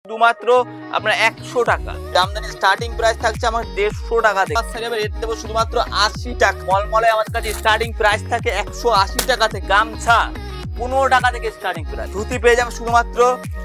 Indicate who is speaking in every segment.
Speaker 1: শুধুমাত্র আপনার 100 টাকা। জামদানি স্টার্টিং প্রাইস থাকছে আমার 150 টাকা থেকে। রেট দেবো শুধুমাত্র 80 টাকা। মলমলে আমার কাছে স্টার্টিং প্রাইস থাকে 180 টাকা থেকে। গামছা 15 টাকা থেকে স্টার্টিং প্রাইস। ধুতি পেয়ে যাবেন শুধুমাত্র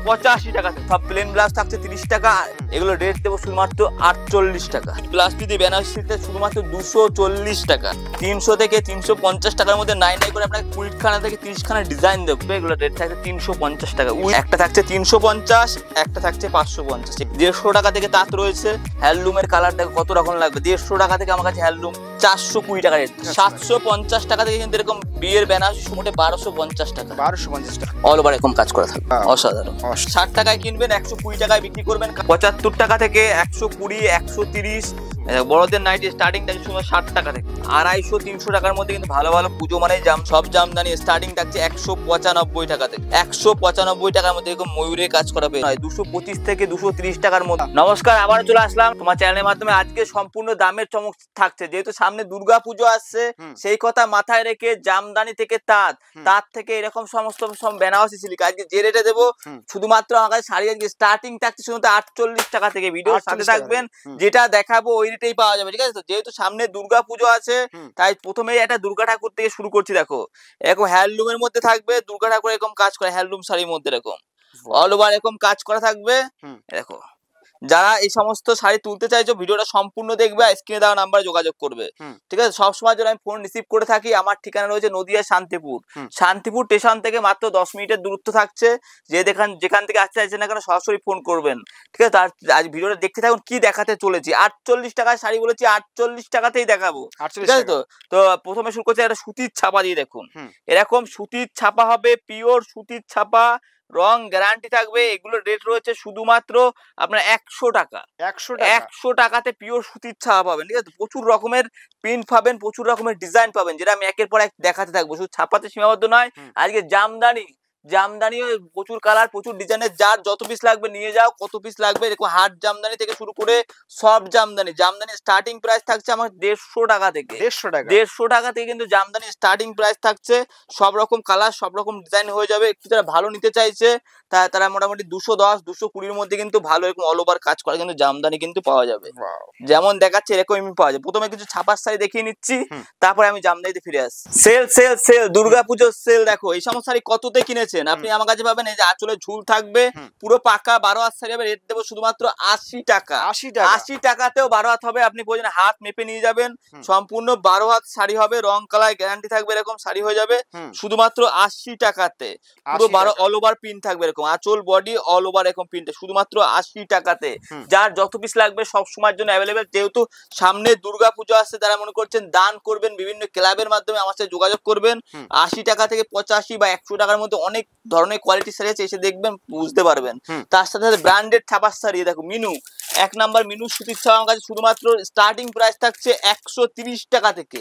Speaker 1: 85 টাকা থেকে। সব প্লেন ব্লাউজ থাকছে 30 টাকা। এগুলো রেট দেবো শুধুমাত্র 48 টাকা। প্লাস যদি বেনারসিতে শুধুমাত্র 240 টাকা। 300 থেকে 350 টাকার মধ্যে নাই করে আপনাকে 20 খানা থেকে 30 খানা ডিজাইন দেবো। এগুলো রেট থাকছে 350 টাকা। একটা থাকছে 350, একটা থাকছে 550। 150 টাকা থেকে তাঁত রয়েছে। হ্যান্ডলুমের কালার দেখো কত রকম লাগবে। 150 টাকা থেকে আমার কাছে হ্যান্ডলুম 420 টাকা রেট। 750 টাকা থেকে কিন্তু এরকম বিয়ের বেনারসি মোটে 1250 টাকা।
Speaker 2: 1250 টাকা
Speaker 1: অল ওভার এরকম কাজ করা থাকবে। অসাধারণ। 60 টাকায় কিনবেন 120 টাকায় বিক্রি করবেন। 75 টাকা থেকে 120, 130। বড়দের নাইটি স্টার্টিং থাকে শুধু 60 টাকা থেকে। 250, 300 টাকার মধ্যে কিন্তু ভালো ভালো পুজো মানে সব জামদানি স্টার্টিং থাকছে 195 টাকা থেকে। 195 টাকার মধ্যে এরকম ময়ূরের কাজ করা পেয়ে 225 থেকে 230 টাকার মধ্যে। নমস্কার, আবার চলে আসলাম তোমার চ্যানেলের মাধ্যমে। আজকে সম্পূর্ণ দামের চমক থাকছে, যেহেতু সামনে দুর্গা পুজো আসছে সেই কথা মাথায় রেখে জামদানি থেকে তাঁত থেকে এরকম সমস্ত বেনারসি সিল্ক আজকে যে রেটে দেবো। শুধুমাত্র আমার কাছে শাড়ি আজকে স্টার্টিং থাকছে শুধুমাত্র 48 টাকা থেকে। ভিডিওর সাথে থাকবেন, যেটা দেখাবো ওই রেটেই পাওয়া যাবে, ঠিক আছে? তো যেহেতু সামনে দুর্গা পুজো আছে তাই প্রথমেই একটা দুর্গা ঠাকুর থেকে শুরু করছি। দেখো এরকম হ্যান্ডলুমের মধ্যে থাকবে দুর্গা ঠাকুর, এরকম কাজ করে হ্যান্ডলুম শাড়ির মধ্যে এরকম অল ওভার এরকম কাজ করা থাকবে। দেখো যারা এই সমস্ত শাড়ি তুলতে চাইছো ভিডিওটা সম্পূর্ণ দেখবে, স্ক্রিনে দেওয়া নাম্বারে যোগাযোগ করবে, ঠিক আছে? সবসময় যেন আমি ফোন রিসিভ করে থাকি। আমার ঠিকানা রয়েছে নদিয়া শান্তিপুর। শান্তিপুর স্টেশন থেকে মাত্র 10 মিনিটের দূরত্ব থাকছে। যেখান থেকে আসতে চাইছেন না কেন সরাসরি ফোন করবেন, ঠিক আছে? তার আজ ভিডিওটা দেখতে থাকুন কি দেখাতে চলেছি। 48 টাকায় শাড়ি বলেছি, 48 টাকাতেই দেখাবো, ঠিক আছে? তো প্রথমে শুরু করছি একটা সুতির ছাপা দিয়ে। দেখুন এরকম সুতির ছাপা হবে, পিওর সুতির ছাপা, রং গ্যারান্টি থাকবে। এগুলো রেট রয়েছে শুধুমাত্র আপনার 100 টাকা। 100 টাকাতে পিওর সুতির ছাপা পাবেন, ঠিক আছে? প্রচুর রকমের প্রিন্ট পাবেন, প্রচুর রকমের ডিজাইন পাবেন, যেটা আমি একের পর এক দেখাতে থাকবো। শুধু ছাপাতে সীমাবদ্ধ নয়, আজকে জামদানিও প্রচুর কালার, প্রচুর ডিজাইনের। যার যত পিস লাগবে নিয়ে যাও, কত পিস লাগবে। এরকম হাট জামদানি থেকে শুরু করে সব জামদানি স্টার্টিং প্রাইস থাকছে আমার 150 টাকা থেকে। 150 টাকা থেকে কিন্তু জামদানি স্টার্টিং প্রাইস থাকছে। সব রকম কালার, সব রকম ডিজাইন হয়ে যাবে। একটু যারা ভালো নিতে চাইছে তারা মোটামুটি 210, 220 মধ্যে কিন্তু ভালো এরকম অল ওভার কাজ করা কিন্তু জামদানি কিন্তু পাওয়া যাবে। যেমন দেখাচ্ছে এরকমই পাওয়া যাবে। প্রথমে কিছু ছাপার শাড়ি দেখিয়ে নিচ্ছি, তারপরে আমি জামদানিতে ফিরে আসছি। সেল সেল সেল, দুর্গাপুজোর সেল। দেখো এই সমস্ত শাড়ি কততে কিনেছেন আপনি আমার কাছে পাবেন। এই যে আঁচলে ঝুল থাকবে, পুরো পাকা 12 হাত শাড়ি হবে। রেট দেবো শুধুমাত্র 80 টাকা। 80 টাকাতেও 12 হাত হবে। আপনি প্রয়োজনে হাত মেপে নিয়ে যাবেন। সম্পূর্ণ 12 হাত শাড়ি হবে, রং কালার গ্যারান্টি থাকবে। এরকম শাড়ি হয়ে যাবে শুধুমাত্র 80 টাকাতে। পুরো 12 অল ওভার প্রিন্ট থাকবে, এরকম আঁচল বডি অল ওভার এরকম প্রিন্ট, শুধুমাত্র 80 টাকাতে। যার যত পিস লাগবে সব সময়ের জন্য অ্যাভেলেবেল। যেহেতু সামনে দুর্গা পুজো আসছে, যারা মনে করছেন দান করবেন বিভিন্ন ক্লাবের মাধ্যমে আমার সাথে যোগাযোগ করবেন। 80 টাকা থেকে 85 বা 100 টাকার মধ্যে অনেক ধরনের কোয়ালিটি শাড়ি আছে, এসে দেখবেন বুঝতে পারবেন। তার সাথে সাথে ব্র্যান্ডেড ছাপার শাড়ি। দেখো মিনু, 1 নাম্বার মিনু সুতির ছাপা আমার কাছে শুধুমাত্র স্টার্টিং প্রাইস থাকছে 130 টাকা থেকে।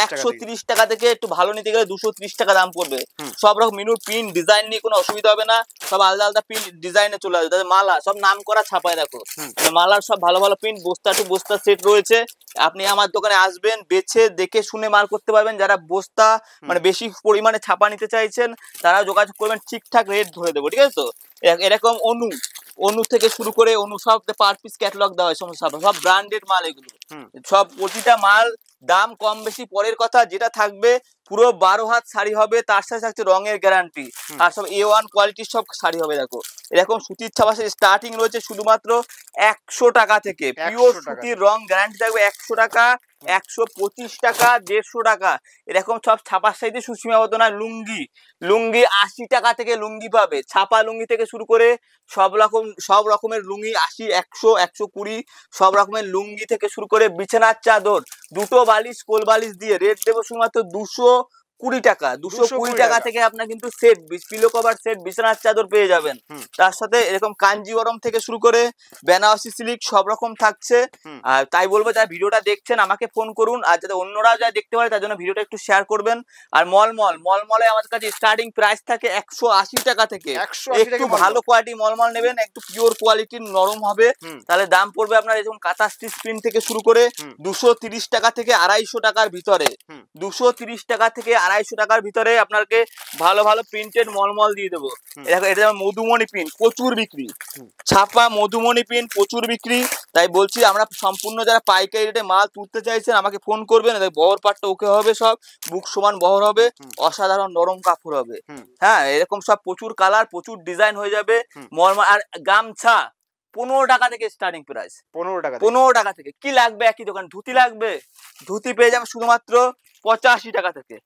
Speaker 1: 130 টাকা থেকে একটু ভালো নিতে গেলে 230 টাকা দাম পড়বে। সব রকম মিনুর প্রিন্ট ডিজাইন নিয়ে কোনো অসুবিধা হবে না। সব আলাদা আলাদা প্রিন্ট ডিজাইনে চলে আসবে। তাদের মালা সব নাম করা ছাপায়। দেখো মালার সব ভালো ভালো প্রিন্ট, বস্তা টু বস্তা সেট রয়েছে। আপনি আমার দোকানে আসবেন, বেছে দেখে শুনে মাল করতে পারবেন। যারা বস্তা মানে বেশি পরিমাণে ছাপা নিতে চাইছেন তারা যোগাযোগ করবেন, ঠিকঠাক রেট ধরে দেবো, ঠিক আছে? তো এরকম অনু থেকে শুরু করে অনু সব পার পিস ক্যাটালগ দেওয়া হয়। সব ব্র্যান্ডেড মাল। এগুলো সব প্রতিটা মাল দাম কম বেশি পরের কথা, যেটা থাকবে পুরো 12 হাত শাড়ি হবে। তার সাথে থাকছে রঙের গ্যারান্টি, আর সব A1 কোয়ালিটির সব শাড়ি হবে। দেখো এরকম সুতির ছাপা স্টার্টিং রয়েছে শুধুমাত্র 100 টাকা থেকে। পিওর সুতির রং গ্যারান্টি থাকবে 100 টাকা, 125 টাকা, 150 টাকা। এরকম সব ছাপার শাড়িতে সুসীমাবদ্ধ না। লুঙ্গি 80 টাকা থেকে লুঙ্গি পাবে। ছাপা লুঙ্গি থেকে শুরু করে সব রকমের লুঙ্গি 80, 100, 120 সব রকমের লুঙ্গি থেকে শুরু করে বিছানার চাদর, দুটো বালিশ কোল বালিশ দিয়ে রেট দেবো শুধুমাত্র 220 টাকা। 220 টাকা থেকে আপনার কিন্তু সেট পিলো কভার সেট বিছানার চাদর পেয়ে যাবেন। তার সাথে এরকম কাঞ্জিবরম থেকে শুরু করে বেনারসি সিল্ক সব রকম থাকছে। আর তাই বলবো যারা ভিডিওটা দেখছেন আমাকে ফোন করুন, আর যাতে অন্যরা যা দেখতে পারে তার জন্য ভিডিওটা একটু শেয়ার করবেন। আর মলমলে আমার কাছে স্টার্টিং প্রাইস থাকে 180 টাকা থেকে। একটু ভালো কোয়ালিটি মলমল নেবেন, একটু পিওর কোয়ালিটির নরম হবে, তাহলে দাম পড়বে আপনার এরকম কাঁথা স্টিচ প্রিন্ট থেকে শুরু করে 230 টাকা থেকে 250 টাকার ভিতরে। 230 টাকা থেকে 250 টাকার ভিতরে আপনাকে ভালো ভালো প্রিন্টেড মলমল দিয়ে দেবো। দেখো এটা মধুমণি প্রিন্ট, প্রচুর বিক্রি, ছাপা মধুমণি প্রিন্ট প্রচুর বিক্রি। তাই বলছি আমরা সম্পূর্ণ যারা পাইকারি রেটে মাল তুলতে চাইছেন আমাকে ফোন করবেন। বহর পাটটা ওকে হবে, সব বুক সমান বহর হবে, অসাধারণ নরম কাপড় হবে। হ্যাঁ, এরকম সব প্রচুর কালার, প্রচুর ডিজাইন হয়ে যাবে। মলমল আর গামছা 15 টাকা থেকে স্টার্টিং প্রাইস, 15 টাকা থেকে। কি লাগবে একই দোকান? ধুতি লাগবে, ধুতি পেয়ে যাবে শুধুমাত্র 85 টাকা থেকে।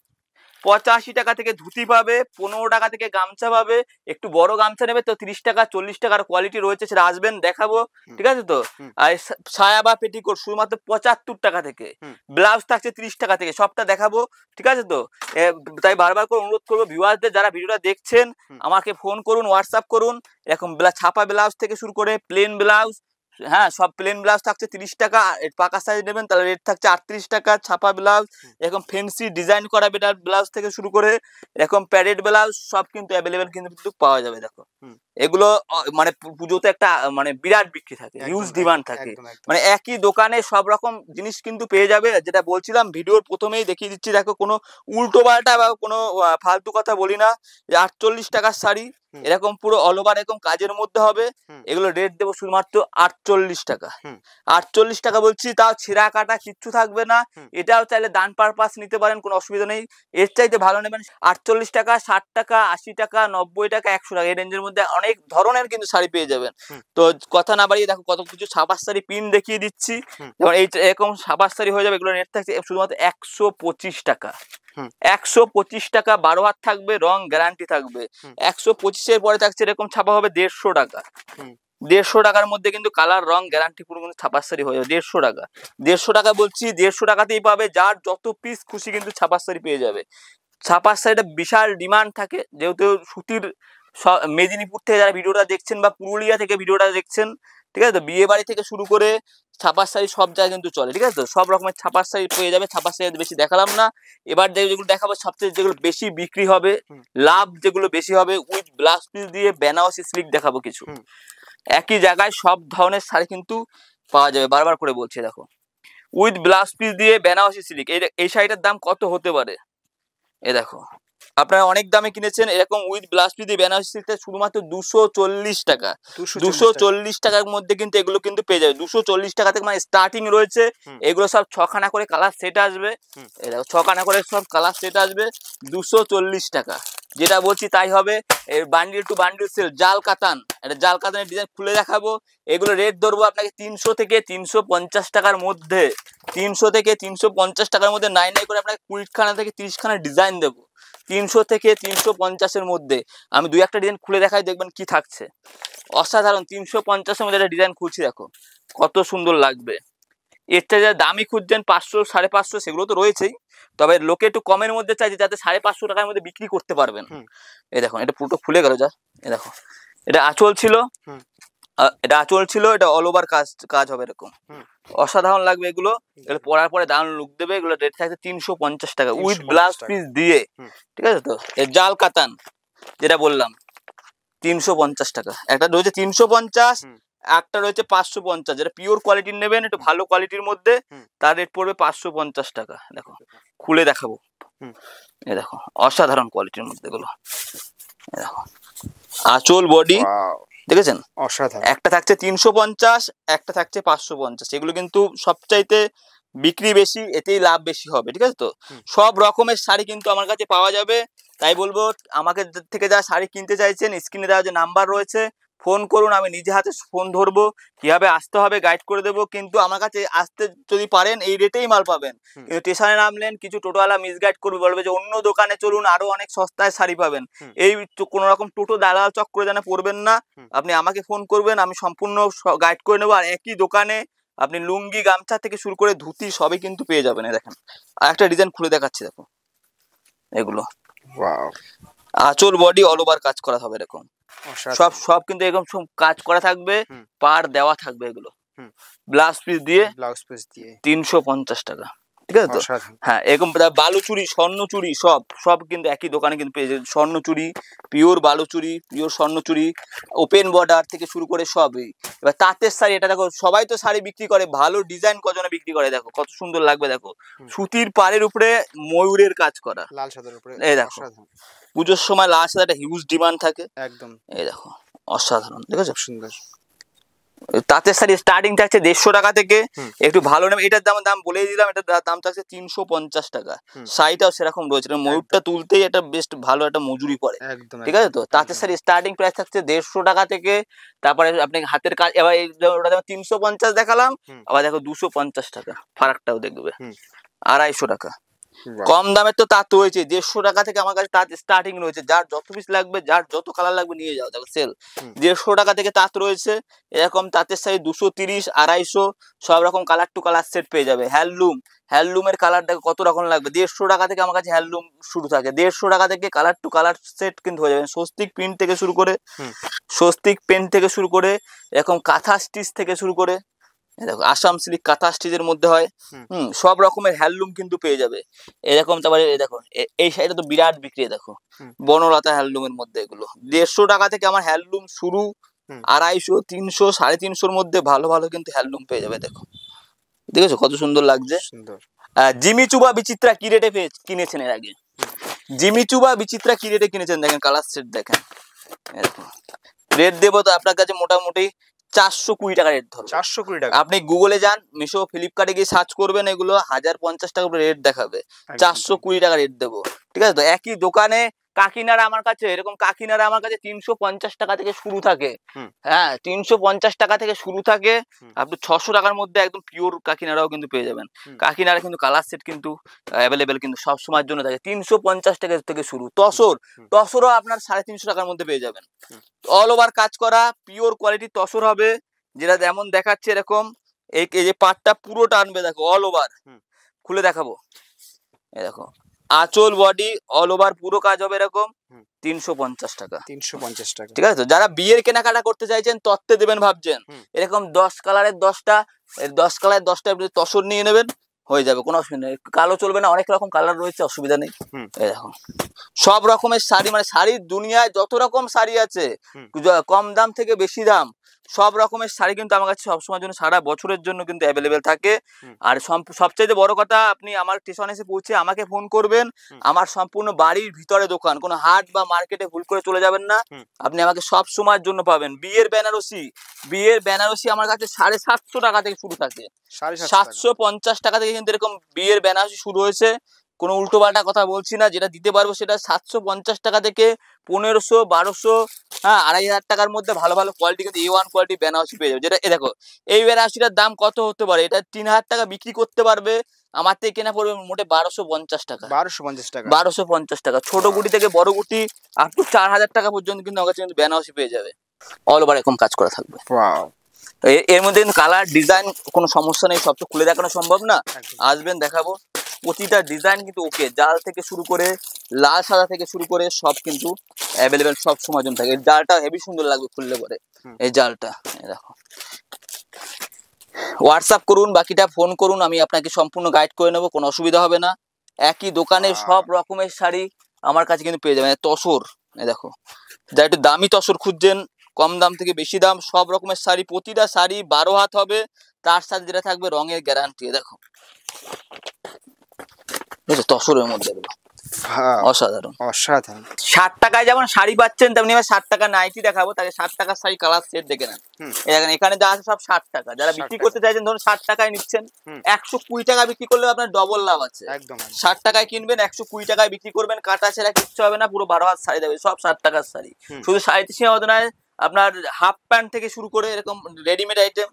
Speaker 1: 85 টাকা থেকে ধুতি পাবে, 15 টাকা থেকে গামছা পাবে। একটু বড় গামছা নেবে তো 30 টাকা 40 টাকার কোয়ালিটি রয়েছে, সেটা আসবেন দেখাবো, ঠিক আছে তো। আর সায়া বা পেটিকোট শুধুমাত্র 75 টাকা থেকে, ব্লাউজ থাকছে 30 টাকা থেকে, সবটা দেখাবো, ঠিক আছে তো। তাই বারবার করে অনুরোধ করবো ভিউয়ারদের, যারা ভিডিওটা দেখছেন আমাকে ফোন করুন, হোয়াটসঅ্যাপ করুন। এরকম ছাপা ব্লাউজ থেকে শুরু করে প্লেন ব্লাউজ, হ্যাঁ সব প্লেন ব্লাউজ থাকছে 30 টাকা। পাকা সাইজ নেবেন তাহলে রেট থাকছে 38 টাকা। ছাপা ব্লাউজ, এরকম ফ্যান্সি ডিজাইন করা বেটার ব্লাউজ থেকে শুরু করে এরকম প্যাডেড ব্লাউজ সব কিন্তু অ্যাভেলেবেল কিন্তু পাওয়া যাবে। দেখো এগুলো মানে পুজোতে একটা মানে বিরাট বিক্রি থাকে, হিউজ ডিমান্ড থাকে। মানে একই দোকানে সব রকম জিনিস কিন্তু পেয়ে যাবে। যেটা বলছিলাম ভিডিওর প্রথমেই দেখিয়ে দিচ্ছি, দেখো কোনো উল্টো পাল্টা বা কোনো ফালতু কথা বলি না। 48 টাকার শাড়ি এরকম পুরো অল ওভার এরকম কাজের মধ্যে হবে, এগুলো রেট দেবো শুধুমাত্র 48 টাকা। 48 টাকা বলছি, তাও ছেঁড়া কাটা কিচ্ছু থাকবে না। এটাও চাইলে দান পারপাস নিতে পারেন, কোনো অসুবিধা নেই। এর চাইতে ভালো নেবেন 48 টাকা, 60 টাকা, 80 টাকা, 90 টাকা, 100 টাকা, এই রেঞ্জের মধ্যে অনেক ধরনের কিন্তু শাড়ি পেয়ে যাবেন। তো কথা না বাড়িয়ে দেখো কত কিছু ছাপার শাড়ি প্রিন্ট দেখিয়ে দিচ্ছি। যেমন এই এরকম ছাপার শাড়ি হয়ে যাবে, এগুলো রেট থাকছে শুধুমাত্র 125 টাকা। 125 টাকা, 12 হাত থাকবে, রং গ্যারান্টি থাকবে। 125-এর পরে থাকছে এরকম ছাপা হবে 150 টাকা। 150 টাকার মধ্যে কিন্তু কালার রং গ্যারান্টি পুরো কিন্তু ছাপার শাড়ি হয়ে যাবে। 150 টাকা, 150 টাকা বলছি, 150 টাকাতেই পাবে। যার যত পিস খুশি কিন্তু ছাপার শাড়ি পেয়ে যাবে। ছাপার শাড়িটা বিশাল ডিমান্ড থাকে, যেহেতু সুতির। মেদিনীপুর থেকে যারা ভিডিওটা দেখছেন বা পুরুলিয়া থেকে ভিডিওটা দেখছেন, ঠিক আছে তো, বিয়ে বাড়ি থেকে শুরু করে ছাপার শাড়ি সব জায়গায় কিন্তু চলে, ঠিক আছে তো। সব রকমের ছাপার শাড়ি পেয়ে যাবে। ছাপার শাড়ি বেশি দেখালাম না, এবার যেগুলো দেখাবো সবচেয়ে যেগুলো বেশি বিক্রি হবে, লাভ যেগুলো বেশি হবে, উইথ ব্লাউজ পিস দিয়ে বেনারসি সিল্ক দেখাবো কিছু। একই জায়গায় সব ধরনের শাড়ি কিন্তু পাওয়া যাবে, বারবার করে বলছি। দেখো উইথ ব্লাউজ পিস দিয়ে বেনারসি সিল্ক, এই শাড়িটার দাম কত হতে পারে? এ দেখো, আপনারা অনেক দামে কিনেছেন, এরকম উইথ ব্লাউজ পিস দিয়ে বেনারসি সিল্কটা শুধুমাত্র 240 টাকা। 240 টাকার মধ্যে কিন্তু এগুলো কিন্তু পেয়ে যাবে। 240 টাকা থেকে মানে স্টার্টিং রয়েছে। এগুলো সব 6খানা করে কালার সেট আসবে, এই দেখো 6খানা করে সব কালার সেট আসবে, 240 টাকা। যেটা বলছি তাই হবে। এর বান্ডিল টু বান্ডিল সেল, জাল কাতান, এটা জাল কাতানের ডিজাইন খুলে দেখাবো। এগুলো রেট ধরবো আপনাকে 300 থেকে 350 টাকার মধ্যে। 300 থেকে 350 টাকার মধ্যে নাই নাই করে আপনাকে 20খানা থেকে 30খানা ডিজাইন দেবো। 300 থেকে 350-এর মধ্যে আমি 2-1টা ডিজাইন খুলে দেখাই, দেখবেন কি থাকছে অসাধারণ। 350-এর মধ্যে একটা ডিজাইন খুলছি, দেখো কত সুন্দর লাগবে। এর থেকে যা দামি খুঁজছেন 500 550, সেগুলো তো রয়েছেই, তবে লোকে একটু কমের মধ্যে চাইছে যাতে 550 টাকার মধ্যে বিক্রি করতে পারবেন। এই দেখুন এটা পুরোটা খুলে গেল, যা এই দেখো এটা আঁচল ছিল, এটা আঁচল ছিল, এটা অল ওভার কাজ হবে এরকম, অসাধারণ লাগবে। এগুলো পরার পরে দারুণ লুক দেবে। এগুলো রেট থাকছে 350 টাকা উইথ ব্লাউজ পিস দিয়ে, ঠিক আছে তো। এর জাল কাতান যেটা বললাম 350 টাকা। একটা রয়েছে 350, একটা রয়েছে 550। যেটা পিওর কোয়ালিটির নেবেন, একটু ভালো কোয়ালিটির মধ্যে, তার রেট পড়বে 550 টাকা। দেখো খুলে দেখাবো, এই দেখো অসাধারণ কোয়ালিটির মধ্যে এগুলো। দেখো আঁচল বডি দেখেছেন, অসাধারণ। একটা থাকছে 350, একটা থাকছে 550। এগুলো কিন্তু সবচাইতে বিক্রি বেশি, এতেই লাভ বেশি হবে, ঠিক আছে তো। সব রকমের শাড়ি কিন্তু আমার কাছে পাওয়া যাবে। তাই বলবো আমাকে থেকে যা শাড়ি কিনতে চাইছেন, স্ক্রিনে দেওয়া যে নাম্বার রয়েছে ফোন করুন, আমি নিজে হাতে ফোন ধরবো, কিভাবে আসতে হবে গাইড করে দেবো। কিন্তু আমার কাছে আসতে যদি পারেন এই রেটেই মাল পাবেন। কিন্তু স্টেশনে নামলেন কিছু টোটোওয়ালা মিসগাইড করবে, বলবে যে অন্য দোকানে চলুন আরো অনেক সস্তায় শাড়ি পাবেন। এই কোন রকম টোটো দালাল চক্করে যেন পড়বেন না। আপনি আমাকে ফোন করবেন, আমি সম্পূর্ণ গাইড করে নেবো। আর একই দোকানে আপনি লুঙ্গি গামছা থেকে শুরু করে ধুতি সবই কিন্তু পেয়ে যাবেন। দেখেন আর একটা ডিজাইন খুলে দেখাচ্ছি, দেখো এগুলো আঁচল বডি অল ওভার কাজ করা হবে এরকম, সব কিন্তু এরকম সব কাজ করা থাকবে, পার দেওয়া থাকবে। এগুলো ব্লাউজ পিস দিয়ে 350 টাকা। ঠিক আছে তো? হ্যাঁ, এরকম বালুচুরি, স্বর্ণচুরি সব কিন্তু একই দোকানে কিন্তু পেয়ে যাবেন। Swarnachuri, pure Baluchuri, pure Swarnachuri, open border থেকে শুরু করে সবই। এবার তাঁতের শাড়ি, এটা দেখো সবাই তো শাড়ি বিক্রি করে, ভালো ডিজাইন কজনে বিক্রি করে, দেখো কত সুন্দর লাগবে। দেখো সুতির পাড়ের উপরে ময়ূরের কাজ করা,
Speaker 2: লাল সাদার উপরে।
Speaker 1: এই দেখো পুজোর সময় লাল সাদা একটা হিউজ ডিমান্ড থাকে
Speaker 2: একদম।
Speaker 1: এই দেখো অসাধারণ, দেখেছো
Speaker 2: সুন্দর।
Speaker 1: তাঁতের শাড়ি স্টার্টিং থাকছে 150 টাকা থেকে, একটু ভালো নেবে এটার দাম বলেই দিলাম, এটার দাম থাকছে 350 টাকা। শাড়িটাও সেরকম রয়েছে, ময়ূরটা তুলতেই এটা বেস্ট ভালো একটা মজুরি পড়ে, ঠিক আছে তো? তাঁতের শাড়ি স্টার্টিং প্রাইস থাকছে 150 টাকা থেকে, তারপরে আপনি হাতের কাজ, এবার ওটা যেমন 350 দেখালাম, আবার দেখো 250 টাকা, ফারাকটাও দেখবে 250 টাকা। কম দামের তো তাঁত রয়েছে, 150 টাকা থেকে আমার কাছে তাঁত স্টার্টিং রয়েছে, যার যত পিস লাগবে, যার যত কালার লাগবে নিয়ে যাও, দেখো সেল। 150 টাকা থেকে তাঁত রয়েছে, এরকম তাঁতের শাড়ি 230, 250 সব রকম কালার টু কালার সেট পেয়ে যাবে। হ্যান্ডলুমের কালার দেখো কত রকম লাগবে, 150 টাকা থেকে আমার কাছে হ্যান্ডলুম শুরু থাকে, 150 টাকা থেকে কালার টু কালার সেট কিন্তু হয়ে যাবে। স্বস্তিক প্রিন্ট থেকে শুরু করে এরকম কাঁথা স্টিচ থেকে শুরু করে, দেখো আসাম সিল্ক কাঁথা স্টিচের মধ্যে হয়, সব রকমের হ্যান্ডলুম কিন্তু পেয়ে যাবে এরকম। তারপরে দেখো এই শাড়িটা তো বিরাট বিক্রি, দেখো বনলতা হ্যান্ডলুমের মধ্যে এগুলো 150 টাকা থেকে আমার হ্যান্ডলুম শুরু, 250, 300, 350 মধ্যে ভালো ভালো কিন্তু হ্যান্ডলুম পেয়ে যাবে। দেখো দেখেছো কত সুন্দর লাগছে। জিমি চুবা বিচিত্রা কি রেটে কিনেছেন এর আগে? জিমি চুবা বিচিত্রা কি রেটে কিনেছেন দেখেন, কালার সেট দেখেন, রেট দেবো তো আপনার কাছে মোটামুটি 420 টাকা রেট ধরো।
Speaker 2: 420 টাকা।
Speaker 1: আপনি গুগলে যান, মিশো, ফ্লিপকার্টে গিয়ে সার্চ করবেন, এগুলো 1050 টাকা রেট দেখাবে, 420 টাকা রেট দেবো, ঠিক আছে তো? একই দোকানে কাকিনারা আমার কাছে 350 টাকা থেকে শুরু থাকে, হ্যাঁ 350 টাকা থেকে শুরু থাকে, আপনি 600 টাকার মধ্যে একদম পিওর কাকিনারাও কিন্তু পেয়ে যাবেন। কাকিনারা কিন্তু কালার সেট কিন্তু অ্যাভেলেবেল কিন্তু সব সময়ের জন্য থাকে, 350 টাকা থেকে শুরু। তসরও আপনার 350 টাকার মধ্যে পেয়ে যাবেন, অল ওভার কাজ করা পিওর কোয়ালিটি তসর হবে, যেটা যেমন দেখাচ্ছে এরকম, এই যে পাটটা পুরো টানবে, দেখো অল ওভার খুলে দেখাবো, এই দেখো আঁচল বডি অল ওভার পুরো কাজ হবে এরকম, 350 টাকা,
Speaker 2: 350 টাকা,
Speaker 1: ঠিক আছে তো? যারা বিয়ের কেনাকাটা করতে চাইছেন, তত্ত্বে দেবেন ভাবছেন, এরকম 10 কালারের 10টা আপনি তসর নিয়ে নেবেন, হয়ে যাবে, কোনো অসুবিধা নেই। কালো চলবে না, অনেক রকম কালার রয়েছে, অসুবিধা নেই। এই দেখো সব রকমের শাড়ি, মানে শাড়ির দুনিয়ায় যত রকম শাড়ি আছে, কম দাম থেকে বেশি দাম, সব রকমের শাড়ি কিন্তু আমার কাছে সবসময়ের জন্য, সারা বছরের জন্য কিন্তু অ্যাভেলেবেল থাকে। আর সবচাইতে বড় কথা, আপনি আমার স্টেশন এসে পৌঁছে আমাকে ফোন করবেন, আমার সম্পূর্ণ বাড়ির ভিতরে দোকান, কোনো হাট বা মার্কেটে ভুল করে চলে যাবেন না, আপনি আমাকে সব সময়ের জন্য পাবেন। বিয়ের বেনারসি আমার কাছে 750 টাকা থেকে শুরু থাকে, 750 টাকা থেকে কিন্তু এরকম বিয়ের বেনারসি শুরু হয়েছে। কোনো উল্টো পাল্টা কথা বলছি না, যেটা দিতে পারবো সেটা 750 টাকা থেকে 1500, 1200, হ্যাঁ 2500 টাকার মধ্যে ভালো ভালো কোয়ালিটি কিন্তু A1 কোয়ালিটি বেনারসি পেয়ে যাবে। যেটা দেখো এই বেনারসিটার দাম কত হতে পারে, এটা 3000 টাকা বিক্রি করতে পারবে, আমার থেকে কেনা পড়বে মোটে 1250 টাকা, 1250 টাকা। ছোট গুটি থেকে বড় গুটি আপ টু 4000 টাকা পর্যন্ত কিন্তু আমার কাছে কিন্তু বেনারসি পেয়ে যাবে, অল ওভার এরকম কাজ করা থাকবে। এর মধ্যে কালার ডিজাইন কোনো সমস্যা নেই, সব তো খুলে দেখানো সম্ভব না, আসবেন দেখাবো। প্রতিটা ডিজাইন কিন্তু ওকে, জাল থেকে শুরু করে লাল সাদা থেকে শুরু করে সব কিন্তু অ্যাভেলেবেল সব সময় জন্য থাকে। জালটা হেভি সুন্দর লাগবে খুললে পরে, এই জালটা দেখো। হোয়াটসঅ্যাপ করুন, বাকিটা ফোন করুন, আমি আপনাকে সম্পূর্ণ গাইড করে নেবো, কোনো অসুবিধা হবে না। একই দোকানে সব রকমের শাড়ি আমার কাছে কিন্তু পেয়ে যাবেন। তসর দেখো, যা একটু দামি তসর খুঁজছেন, কম দাম থেকে বেশি দাম, সব রকমের শাড়ি, প্রতিটা শাড়ি 12 হাত হবে, তার সাথে যেটা থাকবে রঙের গ্যারান্টি। দেখো তসরের মধ্যে অসাধারণ 60 টাকায় যেমন শাড়ি পাচ্ছেন, তেমনি 60 টাকা নাইটি দেখাবো, তাকে 60 টাকার শাড়ি কালার সেট দেখে নেন। এখানে যা আছে সব 60 টাকা। যারা বিক্রি করতে চাইছেন, ধরুন 60 টাকায় নিচ্ছেন, 120 টাকা বিক্রি করলে আপনার ডবল লাভ আছে। 60 টাকায় কিনবেন, 120 টাকায় বিক্রি করবেন, কাটা ছেঁড়া কিচ্ছু হবে না, পুরো 12 হাত শাড়ি দেবে, সব 60 টাকার শাড়ি। শুধু শাড়িতে সীমাবদ্ধ নয়, আপনার হাফ প্যান্ট থেকে শুরু করে এরকম রেডিমেড আইটেম,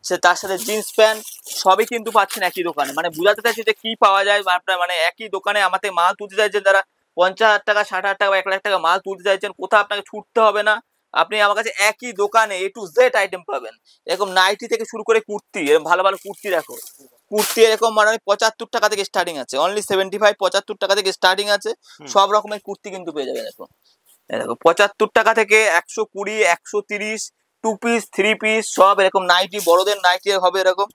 Speaker 1: সে তার সাথে জিন্স প্যান্ট সবই কিন্তু পাচ্ছেন একই দোকানে। মানে বুঝাতে চাইছি যে কি পাওয়া যায়, আপনার মানে একই দোকানে আমাদের মাল তুলতে চাইছেন, যারা 50,000 টাকা, 60,000 টাকা বা 1 লাখ টাকা মাল তুলতে চাইছেন, কোথাও আপনাকে ছুটতে হবে না, আপনি আমার কাছে একই দোকানে A to Z আইটেম পাবেন। এরকম নাইটি থেকে শুরু করে কুর্তি, এরকম ভালো ভালো কুর্তি দেখো, কুর্তি এরকম মানে 75 টাকা থেকে স্টার্টিং আছে, অনলি 75, 75 টাকা থেকে স্টার্টিং আছে, সব রকমের কুর্তি কিন্তু পেয়ে যাবে। দেখো 75 টাকা থেকে 120, 130, 2 পিস 3 পিস সব এরকম নাইটি, বড়দের নাইটি হবে এরকম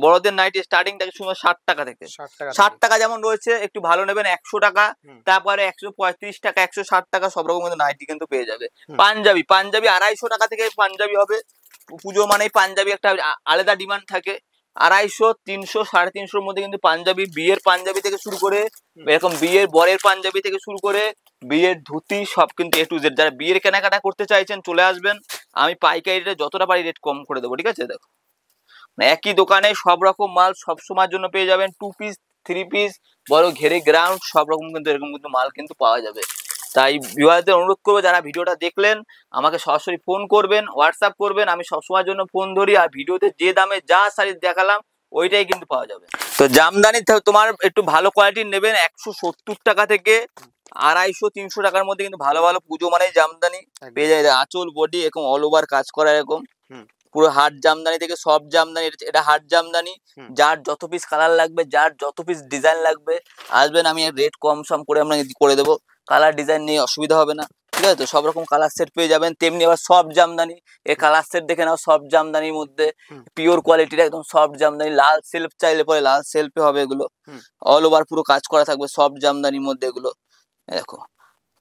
Speaker 1: বড়দের নাইটি স্টার্টিং থাকে শুধু 60 টাকা থেকে। 60 টাকা যেমন রয়েছে, একটু ভালো নেবেন 100 টাকা, তারপরে 135 টাকা, 160 টাকা সব রকম কিন্তু নাইটি কিন্তু পেয়ে যাবে। পাঞ্জাবি 250 টাকা থেকে পাঞ্জাবি হবে। পুজো মানেই পাঞ্জাবি একটা আলাদা ডিমান্ড থাকে। 250, 300, 350 মধ্যে কিন্তু পাঞ্জাবি, বিয়ের পাঞ্জাবি থেকে শুরু করে এরকম বিয়ের বরের পাঞ্জাবি থেকে শুরু করে বিয়ের ধুতি সব কিন্তু A to Z। যারা বিয়ের কেনাকাটা করতে চাইছেন চলে আসবেন, আমি পাইকারি রেটে যতটা পারি রেট কম করে দেবো, ঠিক আছে? দেখো একই দোকানে সব রকম মাল সব সময়ের জন্য পেয়ে যাবেন। 2 পিস 3 পিস বড় ঘেরে গ্রাউন্ড সব রকম কিন্তু এরকম কিন্তু মাল কিন্তু পাওয়া যাবে। তাই ভিউয়ারদের অনুরোধ করবো, যারা ভিডিওটা দেখলেন আমাকে সরাসরি ফোন করবেন, হোয়াটসঅ্যাপ করবেন, আমি সবসময়ের জন্য ফোন ধরি। আর ভিডিওতে যে দামে যা শাড়ি দেখালাম ওইটাই কিন্তু পাওয়া যাবে। তো জামদানি তোমার একটু ভালো কোয়ালিটির নেবেন 170 টাকা থেকে 250-300 টাকার মধ্যে কিন্তু ভালো ভালো পুজো মানে জামদানি পেয়ে যায়। আঁচল বডি এরকম অল ওভার কাজ করা, এরকম পুরো হাট জামদানি থেকে সব জামদানি, এটা হাট জামদানি। যার যত পিস কালার লাগবে, যার যত পিস ডিজাইন লাগবে আসবেন, আমি রেট কম সম করে আমরা করে দেবো। কালার ডিজাইন নিয়ে অসুবিধা হবে না, ঠিক আছে? তো সব রকম কালার সেট পেয়ে যাবেন। তেমনি আবার সব জামদানি, এই কালার সেট দেখে নাও, সব জামদানির মধ্যে পিওর কোয়ালিটির একদম সব জামদানি। লাল সেলফ চাইলে পরে লাল সেলফে হবে, এগুলো অল ওভার পুরো কাজ করা থাকবে সব জামদানির মধ্যে। এগুলো দেখো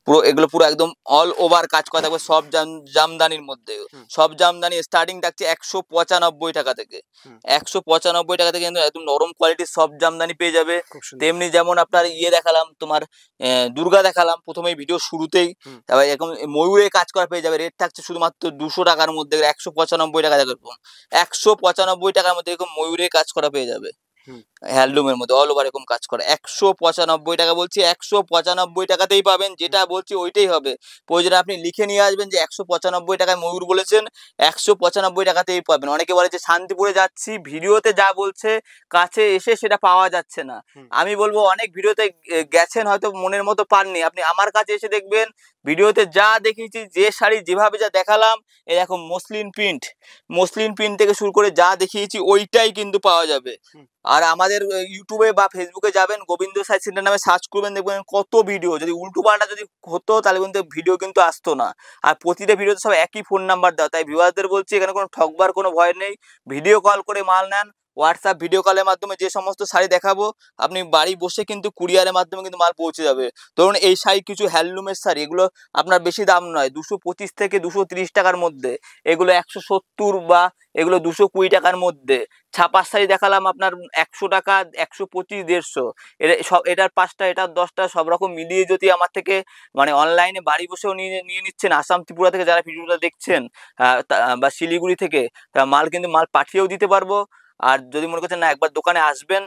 Speaker 1: পুরো, এগুলো পুরো একদম অল ওভার কাজ করা থাকবে সব জামদানির মধ্যে। সব জামদানি স্টার্টিং থাকছে 195 টাকা থেকে। 195 টাকা থেকে কিন্তু একদম নরম কোয়ালিটির সব জামদানি পেয়ে যাবে। তেমনি যেমন আপনার দেখালাম, তোমার দুর্গা দেখালাম প্রথমেই ভিডিও শুরুতেই, তারপর এরকম ময়ূরের কাজ করা পেয়ে যাবে। রেট থাকছে শুধুমাত্র 200 টাকার মধ্যে, 195 টাকা থেকে 195 টাকার মধ্যে এরকম ময়ূরের কাজ করা পেয়ে যাবে। হ্যান্ডলুমের মধ্যে অল ওভার এরকম কাজ করা 195 টাকা বলছি, 195 টাকাতেই পাবেন। যেটা বলছি ওইটাই হবে। প্রয়োজনে আপনি লিখে নিয়ে আসবেন যে 195 টাকায় ময়ূর বলেছেন, 195 টাকাতেই পাবেন। অনেকে বলে যে শান্তিপুরে যাচ্ছি, ভিডিওতে যা বলছে কাছে এসে সেটা পাওয়া যাচ্ছে না। আমি বলবো অনেক ভিডিওতে গেছেন, হয়তো মনের মতো পাননি, আপনি আমার কাছে এসে দেখবেন ভিডিওতে যা দেখিয়েছি, যে শাড়ি যেভাবে যা দেখালাম, এরকম মসলিন প্রিন্ট থেকে শুরু করে যা দেখিয়েছি ওইটাই কিন্তু পাওয়া যাবে। আর আমাদের ইউটিউবে বা ফেসবুকে যাবেন, গোবিন্দ সাই সেন্টার নামে সার্চ করবেন, দেখবেন কত ভিডিও। যদি উল্টো পাল্টা যদি হতো তাহলে কিন্তু ভিডিও কিন্তু আসতো না। আর প্রতিটা ভিডিওতে সব একই ফোন নাম্বার দেওয়া। তাই ভিউয়ারদের বলছি, এখানে কোনো ঠকবার কোনো ভয় নেই। ভিডিও কল করে মাল নেন, হোয়াটসঅ্যাপ ভিডিও কলের মাধ্যমে যে সমস্ত শাড়ি দেখাবো আপনি বাড়ি বসে কিন্তু কুরিয়ারের মাধ্যমে কিন্তু মাল পৌঁছে যাবে। ধরুন এই শাড়ি কিছু হ্যান্ডলুমের শাড়ি, এগুলো আপনার বেশি দাম নয়, 225 থেকে 230 টাকার মধ্যে। এগুলো 170 বা এগুলো 220 টাকার মধ্যে। ছাপার শাড়ি দেখালাম আপনার 100 টাকা, 125, 150। এটার 5টা, এটার 10টা, সব রকম মিলিয়ে যদি আমার থেকে মানে অনলাইনে বাড়ি বসেও নিয়ে নিচ্ছেন, আসাম ত্রিপুরা থেকে যারা ভিডিওটা দেখছেন বা শিলিগুড়ি থেকে, মাল কিন্তু মাল পাঠিয়েও দিতে পারবো। আর যদি মনে করছেন না একবার দোকানে আসবেন,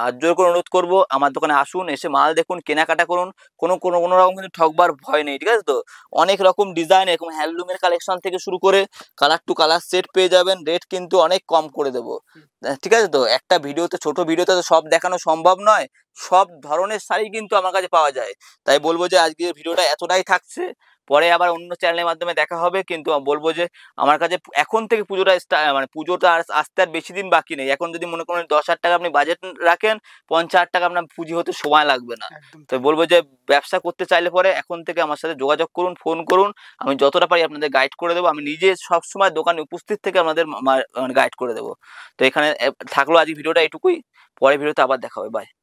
Speaker 1: আর জোর করে অনুরোধ করবো আমার দোকানে আসুন, এসে মাল দেখুন, কেনাকাটা করুন। কোনো রকম কিন্তু ঠকবার ভয় নেই, ঠিক আছে? তো অনেক রকম ডিজাইন এরকম হ্যান্ডলুমের কালেকশন থেকে শুরু করে কালার টু কালার সেট পেয়ে যাবেন। রেট কিন্তু অনেক কম করে দেবো, ঠিক আছে? তো একটা ভিডিওতে, ছোট ভিডিওতে তো সব দেখানো সম্ভব নয়। সব ধরনের শাড়ি কিন্তু আমার কাছে পাওয়া যায়। তাই বলবো যে আজকের ভিডিওটা এতটাই থাকছে, পরে আবার অন্য চ্যানেলের মাধ্যমে দেখা হবে। কিন্তু বলবো যে আমার কাছে এখন থেকে পুজোটা আসতে আর বেশি দিন বাকি নেই। এখন যদি মনে করেন 10,000 টাকা আপনি বাজেট রাখেন, 50,000 টাকা আপনার পুঁজি হতে সময় লাগবে না। তো বলবো যে ব্যবসা করতে চাইলে পরে এখন থেকে আমার সাথে যোগাযোগ করুন, ফোন করুন, আমি যতটা পারি আপনাদের গাইড করে দেবো। আমি নিজে সবসময় দোকানে উপস্থিত থেকে আপনাদের গাইড করে দেবো। তো এখানে থাকলো আজকে ভিডিওটা এটুকুই, পরে ভিডিওতে আবার দেখা হবে। বাই।